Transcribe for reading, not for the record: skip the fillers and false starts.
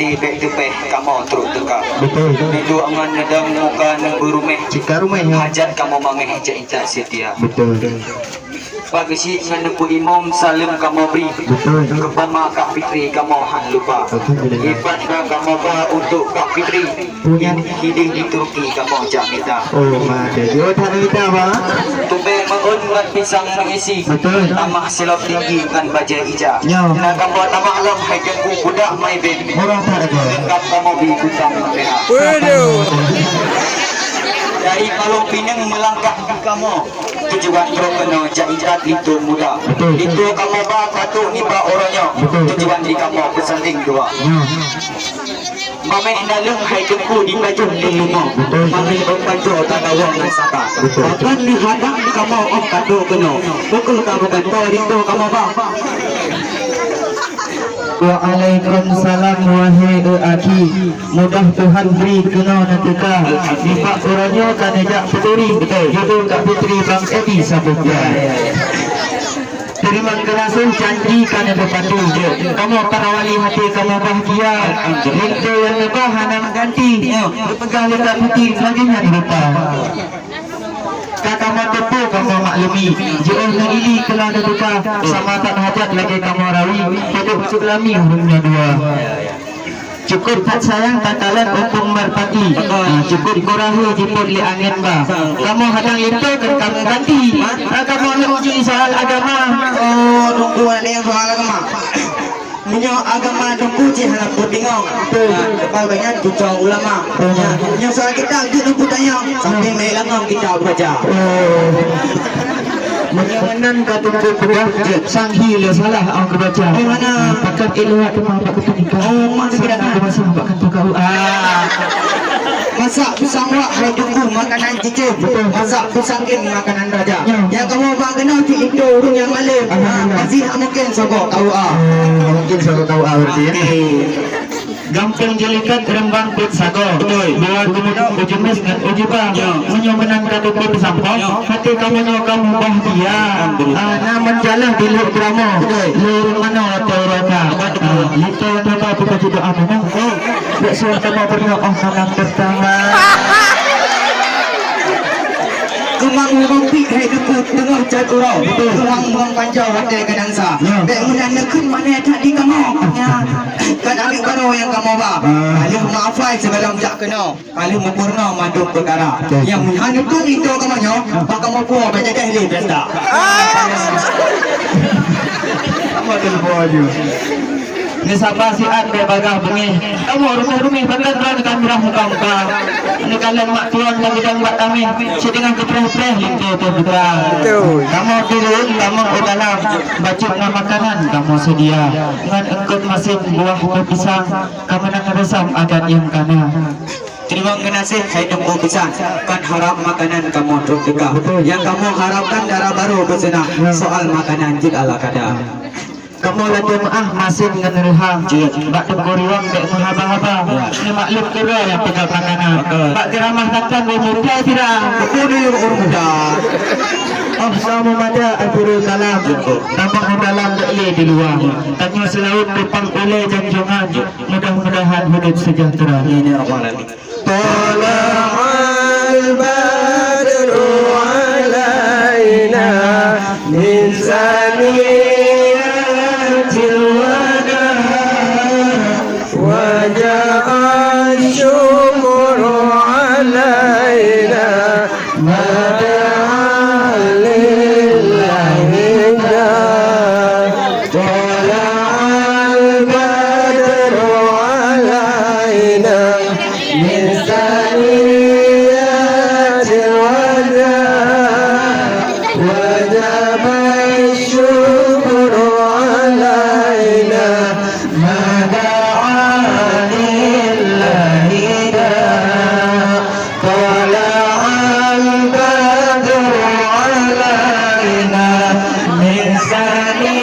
pati pek tepeh kamu teruk teka. Betul. Itu angan nedang muka nang berumeh. Jika rumahnya. Hajat kamu mameh ijak setia. Betul. Bagi si menempuh imam salim kamu beri. Betul. Kepama Kak Fitri kamu han lupa. Ibadah kamu ba untuk Kak Fitri. Punya Hidih di Turki kamu jak minta. oh mati. Yo tak minta bang. Tube mengun buat pisang mengisi. Betul. Tamah silap tinggi kan baja ija. Ya. Nah kamu tamah alam hai jengku budak mai ben. Murah tak ada. Lengkap kamu bi kutang merah. Dari Palung Pinang melangkah ke kamu tujuan Trokeno Jairat itu muda. Itu kamu ba katu ni ba orangnya. Tujuan di kamu kesanding dua. Mamai dalam hai jengku di baju di rumah. Mamai baju tak tahu nak saka. Akan dihadang kamu om katu keno. Pukul kamu kantor itu kamu ba. Waalaikumsalam wahai aki. Mudah Tuhan beri kena nantika. Nipak orangnya kan ajak Fitri. Jodoh Kak Fitri Bang Ebi sabuknya. Terima kasih janji kan ada patu. Kamu parawali hati kamu bahagia. Rindu yang lebah hanam ganti. Berpegang Kak Fitri lagi nak lupa. Kakak tepu kamu maklumi. Jauh nak ili kalau ada duka. Sama tak hajat lagi kamu rawi. Hidup sulami hurufnya dua. Cukup tak sayang tak talan upung merpati. Cukup kurahu jiput li angin ba. Kamu hadang itu kan kamu ganti. Kamu nak uji soal agama. Oh, tunggu ada yang soal agama. Minyak agama tunggu je nak putingau. Lepas banyak tujuan ulama. Yang soal kita itu tunggu tanya sampai melangam kita baca. Menyangan kata berah sanghi le salah aku baca. Mana? Pakat ilmu tu mak aku nikah. Oh, mana tidak aku masa mak kata kau. Masak pisang wak hai tunggu makanan cicip. Masak pisang kin makanan raja. Yang kamu bang kena ti itu urung yang alim. Masih mungkin sokok tahu Mungkin sokok tahu berarti ya. Gampang jelikat rembang put sago. Dua kemudian ujumis dan ujiba. Menyomenan kata put sampah. Hati kamu kamu bahagia. Namun jalan di luar drama. Luar mana teraka. Itu apa kita juga apa? Besok kamu berdoa malam pertama. Kemang pik hai dukut tengah caturau. Tuang panjau hati kenangsa. Dek mudah nekun mana tadi kamu. Kan ambil baru yang kamu ba. Kalau maafai sebelum jak kena. Kalau mempurna manduk perkara. Yang hanya tu itu kamu nyo. Pak kamu puas baca dahli pesta. Apa tu baju? Ni siapa si ade bagah bengi. Kamu rumah bagan kan kamera muka. Ni kalian mak tuan lagi dan buat kami. Sedang kepreh-preh itu putra. Kamu turun, kamu ke dalam baca makanan kamu sedia. Dengan engkau masih buah pisang. Kamu nak resam agar yang kana. Terima kasih hai tunggu pisang. Kan harap makanan kamu terus dekat. Yang kamu harapkan darah baru bersenang. Soal makanan jika ala kada. Kamu lagi masih dengan reham. Bak teguriwang dek mahaba-haba. Ini maklum kira yang pegang makanan. Bak diramah takkan bermuda tidak. Kudu yang orang muda. Sama mada al-Qur'an dalam. Nampak dalam dekli di luar. Tanya selaut tupang oleh janjongan. Mudah-mudahan hidup sejahtera. Ini Rahman. Tala'al badru alaina min saniyah وجاء الشكر علينا ما دعا لله طلع البدر علينا من ثنيات الوداع وجب الشكر علينا ما Sani